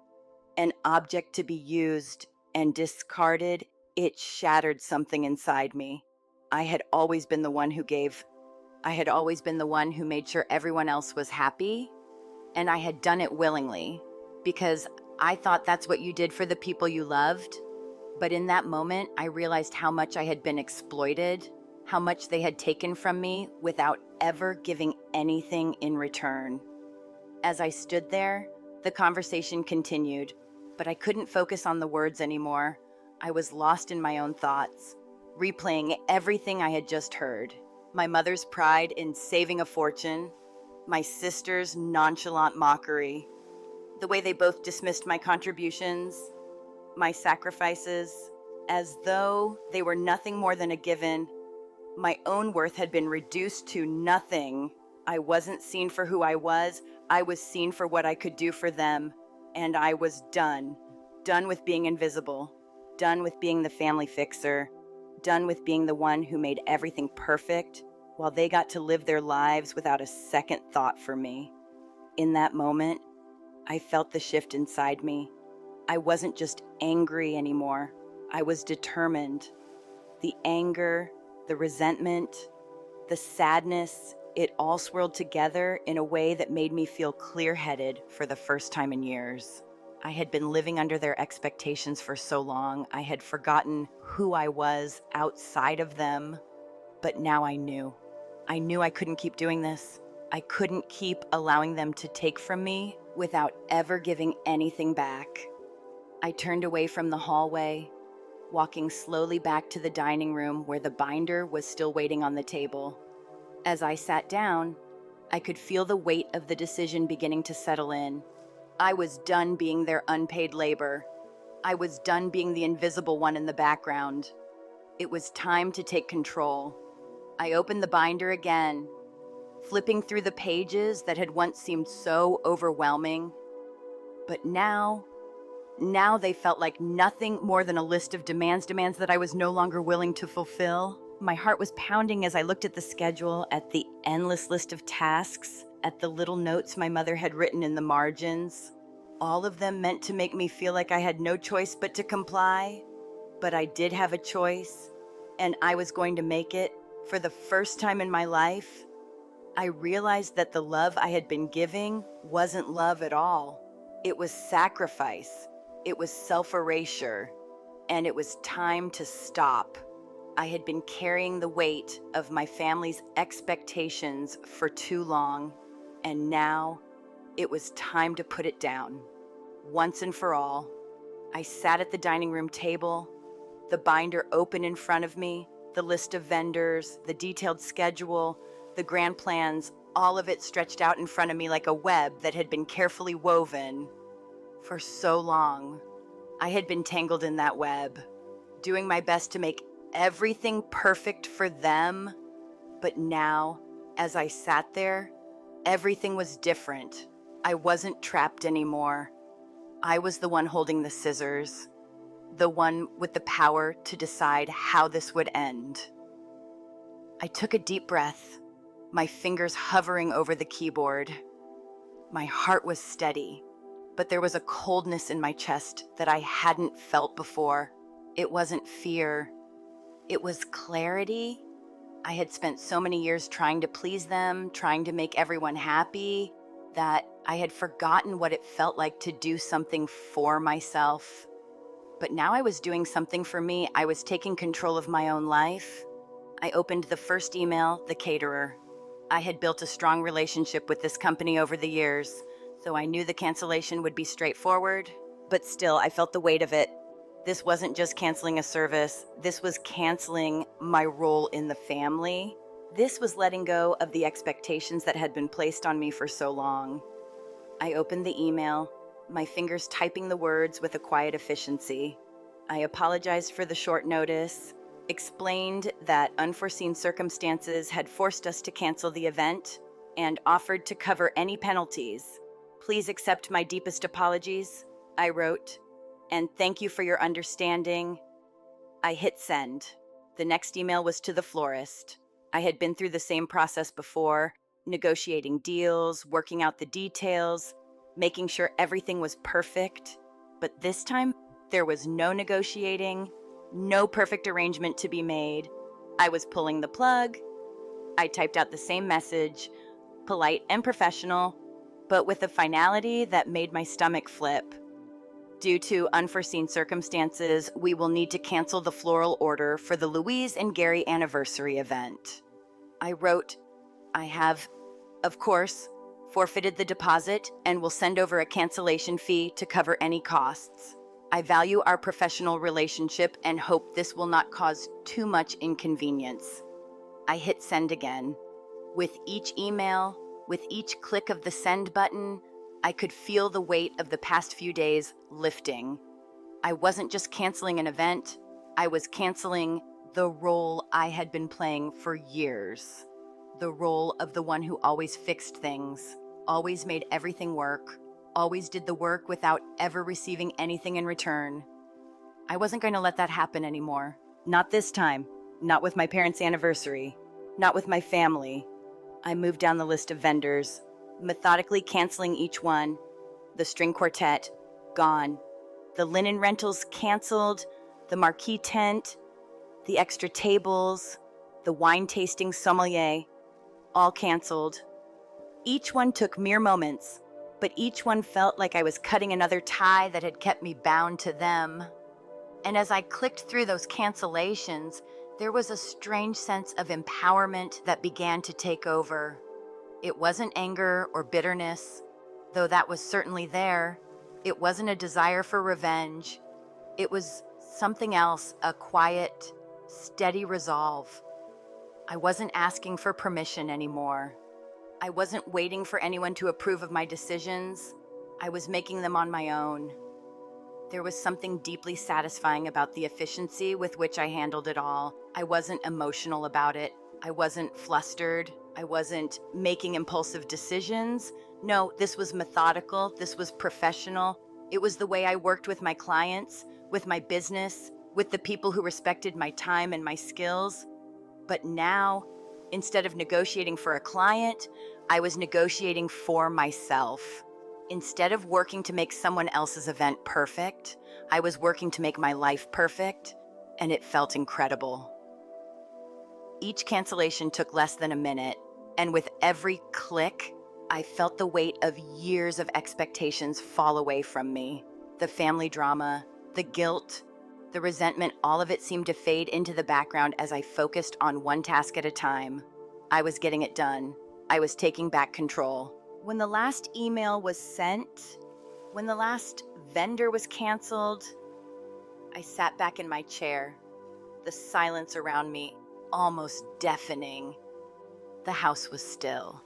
an object to be used and discarded, it shattered something inside me. I had always been the one who gave. I had always been the one who made sure everyone else was happy, and I had done it willingly, because I thought that's what you did for the people you loved. But in that moment, I realized how much I had been exploited, how much they had taken from me without ever giving anything in return. As I stood there, the conversation continued, but I couldn't focus on the words anymore. I was lost in my own thoughts, replaying everything I had just heard. My mother's pride in saving a fortune, my sister's nonchalant mockery, the way they both dismissed my contributions, my sacrifices, as though they were nothing more than a given. My own worth had been reduced to nothing. I wasn't seen for who I was seen for what I could do for them. And I was done with being invisible, done with being the family fixer, done with being the one who made everything perfect while they got to live their lives without a second thought for me. In that moment, I felt the shift inside me. I wasn't just angry anymore. I was determined. The anger, the resentment, the sadness, it all swirled together in a way that made me feel clear-headed for the first time in years. I had been living under their expectations for so long, I had forgotten who I was outside of them. But now I knew. I knew I couldn't keep doing this. I couldn't keep allowing them to take from me without ever giving anything back. I turned away from the hallway, walking slowly back to the dining room where the binder was still waiting on the table. As I sat down, I could feel the weight of the decision beginning to settle in. I was done being their unpaid labor. I was done being the invisible one in the background. It was time to take control. I opened the binder again, flipping through the pages that had once seemed so overwhelming. But now they felt like nothing more than a list of demands that I was no longer willing to fulfill. My heart was pounding as I looked at the schedule, at the endless list of tasks, at the little notes my mother had written in the margins. All of them meant to make me feel like I had no choice but to comply. But I did have a choice, and I was going to make it. For the first time in my life, I realized that the love I had been giving wasn't love at all. It was sacrifice. It was self-erasure. And it was time to stop. I had been carrying the weight of my family's expectations for too long, and now it was time to put it down. Once and for all, I sat at the dining room table, the binder open in front of me, the list of vendors, the detailed schedule, the grand plans, all of it stretched out in front of me like a web that had been carefully woven. For so long, I had been tangled in that web, doing my best to make everything perfect for them. But now, as I sat there, everything was different. I wasn't trapped anymore. I was the one holding the scissors, the one with the power to decide how this would end. I took a deep breath, my fingers hovering over the keyboard. My heart was steady, but there was a coldness in my chest that I hadn't felt before. It wasn't fear. It was clarity. I had spent so many years trying to please them, trying to make everyone happy, that I had forgotten what it felt like to do something for myself. But now I was doing something for me. I was taking control of my own life. I opened the first email, the caterer. I had built a strong relationship with this company over the years, so I knew the cancellation would be straightforward, but still I felt the weight of it. This wasn't just canceling a service, this was canceling my role in the family. This was letting go of the expectations that had been placed on me for so long. I opened the email, my fingers typing the words with a quiet efficiency. I apologized for the short notice, explained that unforeseen circumstances had forced us to cancel the event, and offered to cover any penalties. Please accept my deepest apologies, I wrote, and thank you for your understanding. I hit send. The next email was to the florist. I had been through the same process before, negotiating deals, working out the details, making sure everything was perfect. But this time, there was no negotiating, no perfect arrangement to be made. I was pulling the plug. I typed out the same message, polite and professional, but with a finality that made my stomach flip. Due to unforeseen circumstances, we will need to cancel the floral order for the Louise and Gary anniversary event. I wrote, I have, of course, forfeited the deposit and will send over a cancellation fee to cover any costs. I value our professional relationship and hope this will not cause too much inconvenience. I hit send again. With each email, with each click of the send button, I could feel the weight of the past few days lifting. I wasn't just canceling an event, I was canceling the role I had been playing for years. The role of the one who always fixed things, always made everything work, always did the work without ever receiving anything in return. I wasn't going to let that happen anymore. Not this time. Not with my parents' anniversary. Not with my family. I moved down the list of vendors, methodically canceling each one. The string quartet, gone. The linen rentals canceled, the marquee tent, the extra tables, the wine tasting sommelier, all canceled. Each one took mere moments, but each one felt like I was cutting another tie that had kept me bound to them. And as I clicked through those cancellations, there was a strange sense of empowerment that began to take over. It wasn't anger or bitterness, though that was certainly there. It wasn't a desire for revenge. It was something else, a quiet, steady resolve. I wasn't asking for permission anymore. I wasn't waiting for anyone to approve of my decisions. I was making them on my own. There was something deeply satisfying about the efficiency with which I handled it all. I wasn't emotional about it. I wasn't flustered. I wasn't making impulsive decisions. No, this was methodical. This was professional. It was the way I worked with my clients, with my business, with the people who respected my time and my skills. But now, instead of negotiating for a client, I was negotiating for myself. Instead of working to make someone else's event perfect, I was working to make my life perfect, and it felt incredible. Each cancellation took less than a minute, and with every click, I felt the weight of years of expectations fall away from me. The family drama, the guilt, the resentment, all of it seemed to fade into the background as I focused on one task at a time. I was getting it done. I was taking back control. When the last email was sent, when the last vendor was canceled, I sat back in my chair, the silence around me almost deafening. The house was still.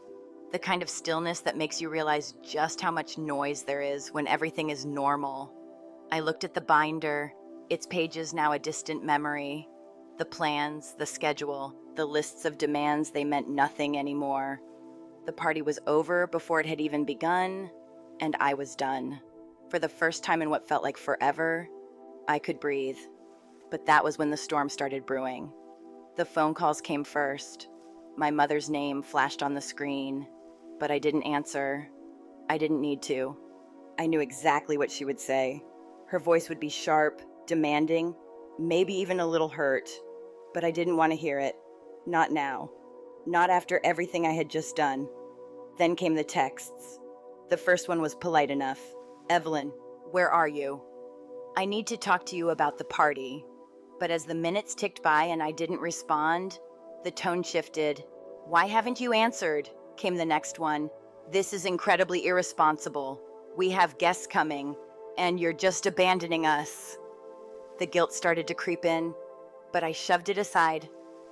The kind of stillness that makes you realize just how much noise there is when everything is normal. I looked at the binder, its pages now a distant memory. The plans, the schedule, the lists of demands, they meant nothing anymore. The party was over before it had even begun, and I was done. For the first time in what felt like forever, I could breathe. But that was when the storm started brewing. The phone calls came first. My mother's name flashed on the screen, but I didn't answer. I didn't need to. I knew exactly what she would say. Her voice would be sharp, demanding, maybe even a little hurt, but I didn't want to hear it. Not now. Not after everything I had just done. Then came the texts. The first one was polite enough. "Evelyn, where are you? I need to talk to you about the party." But as the minutes ticked by and I didn't respond, the tone shifted. "Why haven't you answered?" came the next one. "This is incredibly irresponsible. We have guests coming, and you're just abandoning us." The guilt started to creep in, but I shoved it aside.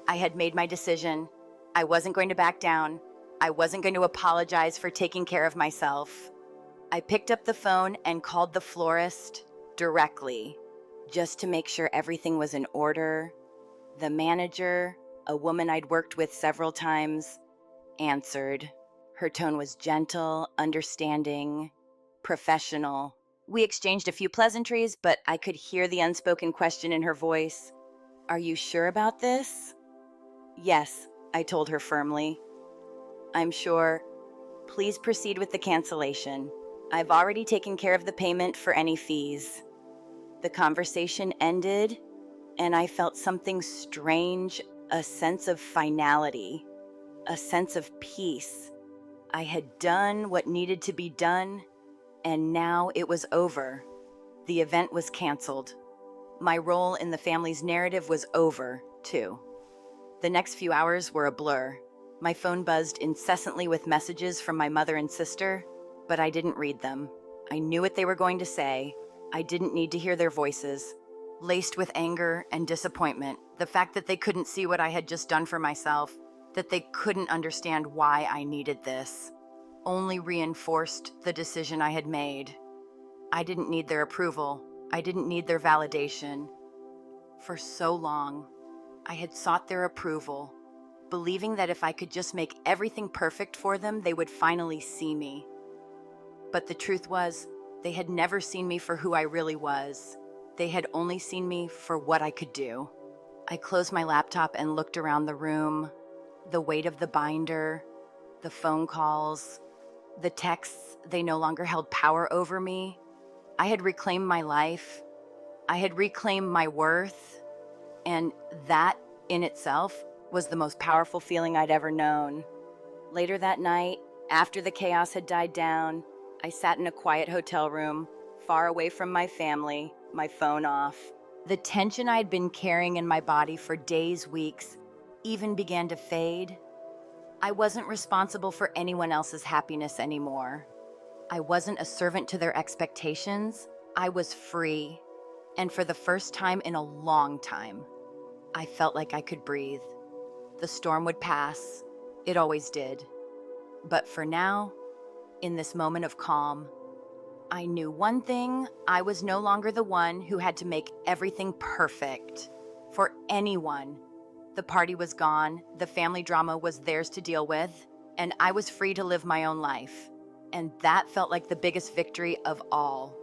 I had made my decision. I wasn't going to back down. I wasn't going to apologize for taking care of myself. I picked up the phone and called the florist directly, just to make sure everything was in order. The manager, a woman I'd worked with several times, answered. Her tone was gentle, understanding, professional. We exchanged a few pleasantries, but I could hear the unspoken question in her voice. "Are you sure about this?" "Yes," I told her firmly. "I'm sure. Please proceed with the cancellation. I've already taken care of the payment for any fees." The conversation ended, and I felt something strange, a sense of finality, a sense of peace. I had done what needed to be done, and now it was over. The event was canceled. My role in the family's narrative was over, too. The next few hours were a blur. My phone buzzed incessantly with messages from my mother and sister, but I didn't read them. I knew what they were going to say. I didn't need to hear their voices. Laced with anger and disappointment, the fact that they couldn't see what I had just done for myself, that they couldn't understand why I needed this, only reinforced the decision I had made. I didn't need their approval. I didn't need their validation. For so long, I had sought their approval, believing that if I could just make everything perfect for them, they would finally see me. But the truth was, they had never seen me for who I really was. They had only seen me for what I could do. I closed my laptop and looked around the room. The weight of the binder, the phone calls, the texts, they no longer held power over me. I had reclaimed my life. I had reclaimed my worth. And that in itself was the most powerful feeling I'd ever known. Later that night, after the chaos had died down, I sat in a quiet hotel room, far away from my family, my phone off. The tension I'd been carrying in my body for days, weeks, even began to fade. I wasn't responsible for anyone else's happiness anymore. I wasn't a servant to their expectations. I was free. And for the first time in a long time, I felt like I could breathe. The storm would pass. It always did. But for now, in this moment of calm, I knew one thing: I was no longer the one who had to make everything perfect for anyone. The party was gone, the family drama was theirs to deal with, and I was free to live my own life. And that felt like the biggest victory of all.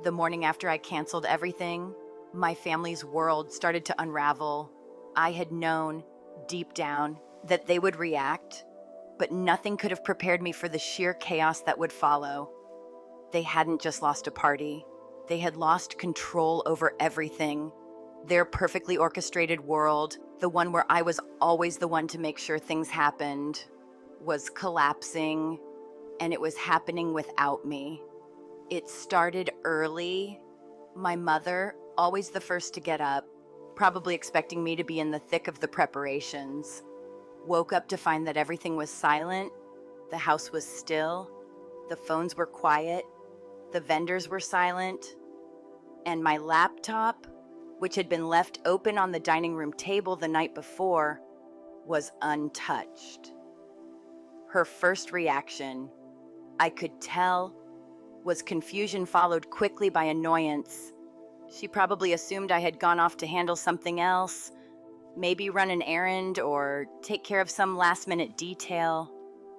The morning after I canceled everything, my family's world started to unravel. I had known, deep down, that they would react, but nothing could have prepared me for the sheer chaos that would follow. They hadn't just lost a party. They had lost control over everything. Their perfectly orchestrated world, the one where I was always the one to make sure things happened, was collapsing, and it was happening without me. It started early. My mother, always the first to get up, probably expecting me to be in the thick of the preparations, woke up to find that everything was silent, the house was still, the phones were quiet, the vendors were silent, and my laptop, which had been left open on the dining room table the night before, was untouched. Her first reaction, I could tell, was confusion followed quickly by annoyance. She probably assumed I had gone off to handle something else, maybe run an errand or take care of some last-minute detail.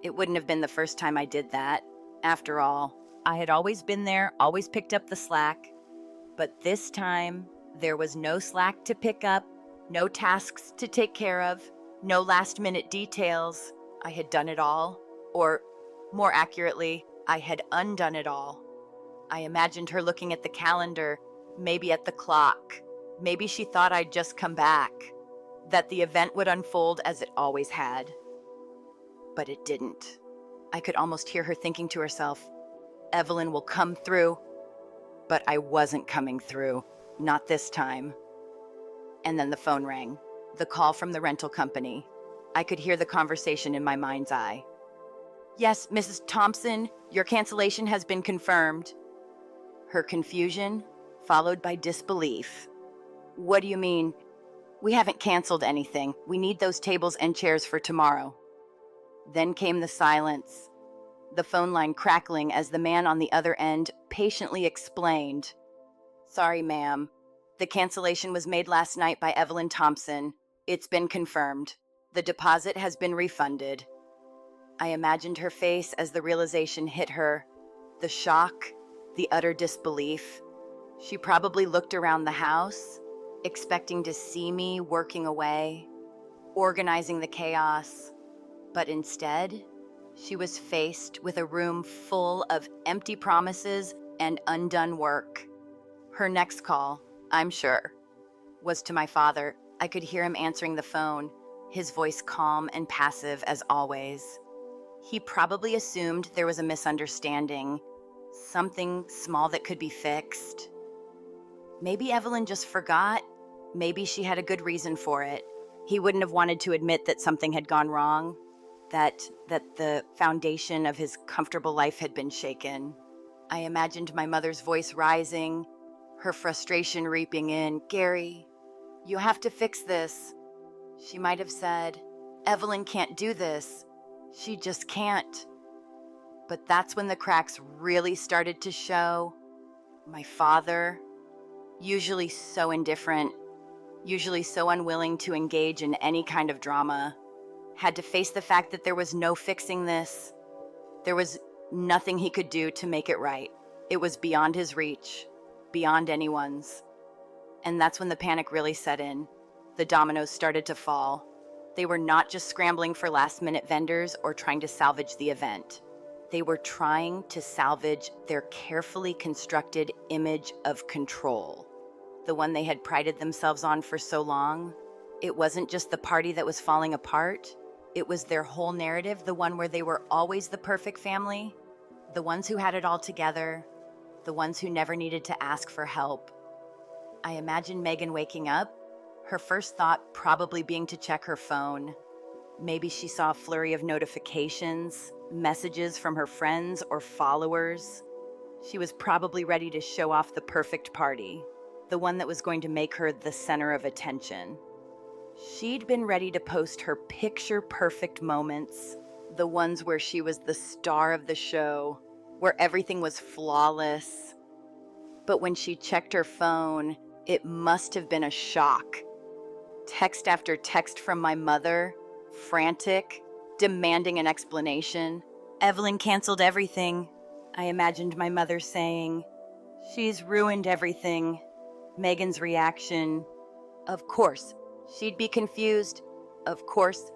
It wouldn't have been the first time I did that. After all, I had always been there, always picked up the slack. But this time, there was no slack to pick up, no tasks to take care of, no last-minute details. I had done it all, or more accurately, I had undone it all. I imagined her looking at the calendar, maybe at the clock. Maybe she thought I'd just come back, that the event would unfold as it always had. But it didn't. I could almost hear her thinking to herself, Evelyn will come through. But I wasn't coming through, not this time. And then the phone rang, the call from the rental company. I could hear the conversation in my mind's eye. Yes, Mrs. Thompson, your cancellation has been confirmed. Her confusion, followed by disbelief. What do you mean? We haven't canceled anything. We need those tables and chairs for tomorrow. Then came the silence, the phone line crackling as the man on the other end patiently explained. Sorry, ma'am. The cancellation was made last night by Evelyn Thompson. It's been confirmed. The deposit has been refunded. I imagined her face as the realization hit her. The shock, the utter disbelief. She probably looked around the house, expecting to see me working away, organizing the chaos. But instead, she was faced with a room full of empty promises and undone work. Her next call, I'm sure, was to my father. I could hear him answering the phone, his voice calm and passive as always. He probably assumed there was a misunderstanding, something small that could be fixed. Maybe Evelyn just forgot. Maybe she had a good reason for it. He wouldn't have wanted to admit that something had gone wrong, that the foundation of his comfortable life had been shaken. I imagined my mother's voice rising, her frustration reaping in. Gary, you have to fix this. She might have said, Evelyn can't do this. She just can't. But that's when the cracks really started to show. My father, usually so indifferent, usually so unwilling to engage in any kind of drama, had to face the fact that there was no fixing this. There was nothing he could do to make it right. It was beyond his reach, beyond anyone's. And that's when the panic really set in. The dominoes started to fall. They were not just scrambling for last-minute vendors or trying to salvage the event. They were trying to salvage their carefully constructed image of control, the one they had prided themselves on for so long. It wasn't just the party that was falling apart. It was their whole narrative, the one where they were always the perfect family, the ones who had it all together, the ones who never needed to ask for help. I imagine Megan waking up, her first thought probably being to check her phone. Maybe she saw a flurry of notifications, messages from her friends or followers. She was probably ready to show off the perfect party, the one that was going to make her the center of attention. She'd been ready to post her picture-perfect moments, the ones where she was the star of the show, where everything was flawless. But when she checked her phone, it must have been a shock. Text after text from my mother, frantic, demanding an explanation. Evelyn canceled everything. I imagined my mother saying, "She's ruined everything." Megan's reaction, of course, she'd be confused. Of course,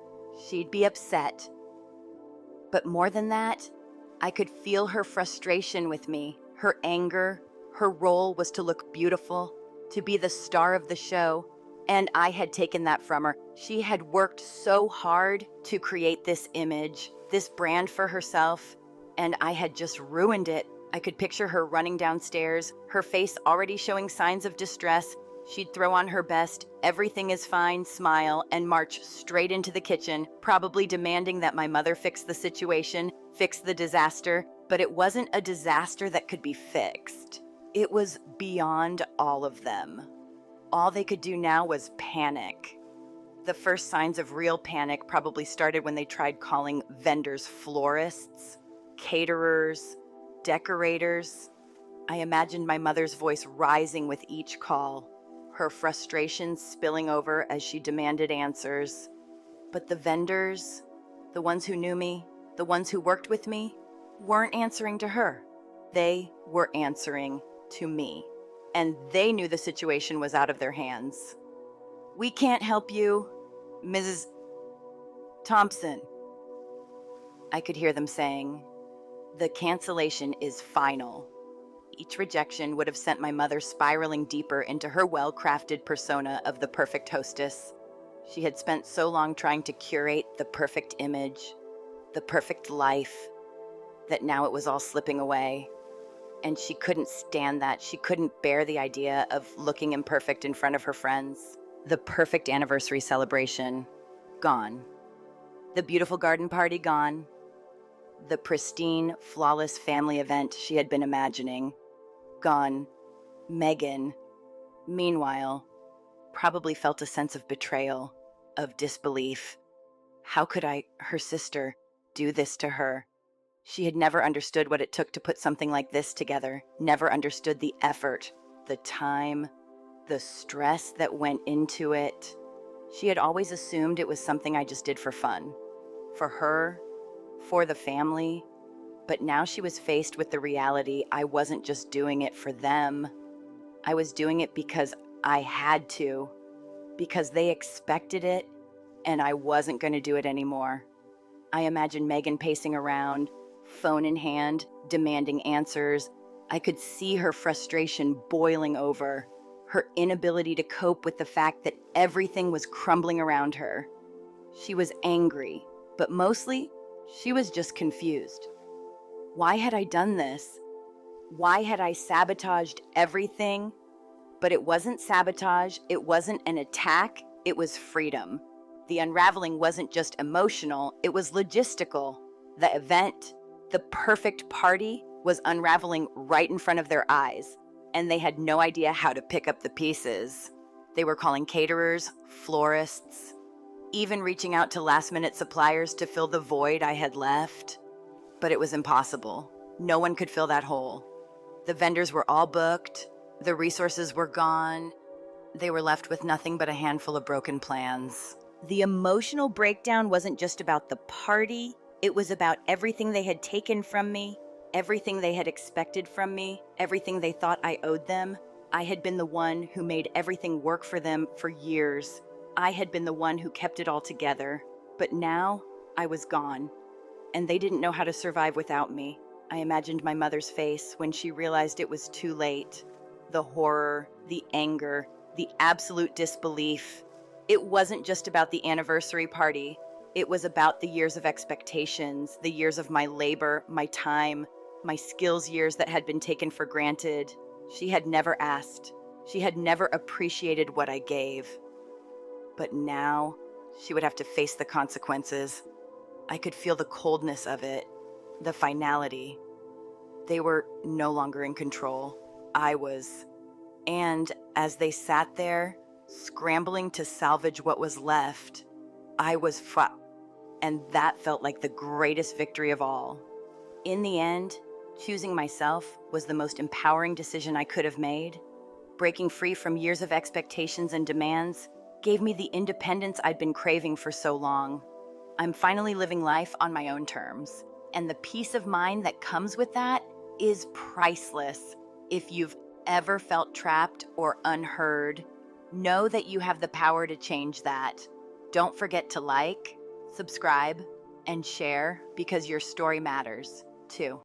she'd be upset. But more than that, I could feel her frustration with me, her anger. Her role was to look beautiful, to be the star of the show, and I had taken that from her. She had worked so hard to create this image, this brand for herself, and I had just ruined it. I could picture her running downstairs, her face already showing signs of distress. She'd throw on her best, "everything is fine" smile and march straight into the kitchen, probably demanding that my mother fix the situation, fix the disaster. But it wasn't a disaster that could be fixed. It was beyond all of them. All they could do now was panic. The first signs of real panic probably started when they tried calling vendors florists, caterers, decorators. I imagined my mother's voice rising with each call, her frustration spilling over as she demanded answers. But the vendors, the ones who knew me, the ones who worked with me, weren't answering to her. They were answering to me, and they knew the situation was out of their hands. "We can't help you, Mrs. Thompson." I could hear them saying, "The cancellation is final." Each rejection would have sent my mother spiraling deeper into her well-crafted persona of the perfect hostess. She had spent so long trying to curate the perfect image, the perfect life, that now it was all slipping away. And she couldn't stand that. She couldn't bear the idea of looking imperfect in front of her friends. The perfect anniversary celebration, gone. The beautiful garden party, gone. The pristine, flawless family event she had been imagining, gone. Megan, meanwhile, probably felt a sense of betrayal, of disbelief. How could I, her sister, do this to her? She had never understood what it took to put something like this together, never understood the effort, the time, the stress that went into it. She had always assumed it was something I just did for fun, for her, for the family. But now she was faced with the reality I wasn't just doing it for them. I was doing it because I had to, because they expected it, and I wasn't going to do it anymore. I imagined Megan pacing around, phone in hand, demanding answers. I could see her frustration boiling over, her inability to cope with the fact that everything was crumbling around her. She was angry, but mostly, she was just confused. Why had I done this? Why had I sabotaged everything? But it wasn't sabotage, it wasn't an attack, it was freedom. The unraveling wasn't just emotional, it was logistical. The event, the perfect party, was unraveling right in front of their eyes, and they had no idea how to pick up the pieces. They were calling caterers, florists, even reaching out to last-minute suppliers to fill the void I had left. But it was impossible. No one could fill that hole. The vendors were all booked, the resources were gone. They were left with nothing but a handful of broken plans. The emotional breakdown wasn't just about the party, it was about everything they had taken from me, everything they had expected from me, everything they thought I owed them. I had been the one who made everything work for them for years. I had been the one who kept it all together. But now, I was gone. and they didn't know how to survive without me. I imagined my mother's face when she realized it was too late. The horror, the anger, the absolute disbelief. It wasn't just about the anniversary party. It was about the years of expectations, the years of my labor, my time, my skills years that had been taken for granted. She had never asked. She had never appreciated what I gave. But now, she would have to face the consequences. I could feel the coldness of it, the finality. They were no longer in control. I was. And as they sat there, scrambling to salvage what was left, I was and that felt like the greatest victory of all. In the end, choosing myself was the most empowering decision I could have made. Breaking free from years of expectations and demands gave me the independence I'd been craving for so long. I'm finally living life on my own terms, and the peace of mind that comes with that is priceless. If you've ever felt trapped or unheard, know that you have the power to change that. Don't forget to like, subscribe, and share because your story matters too.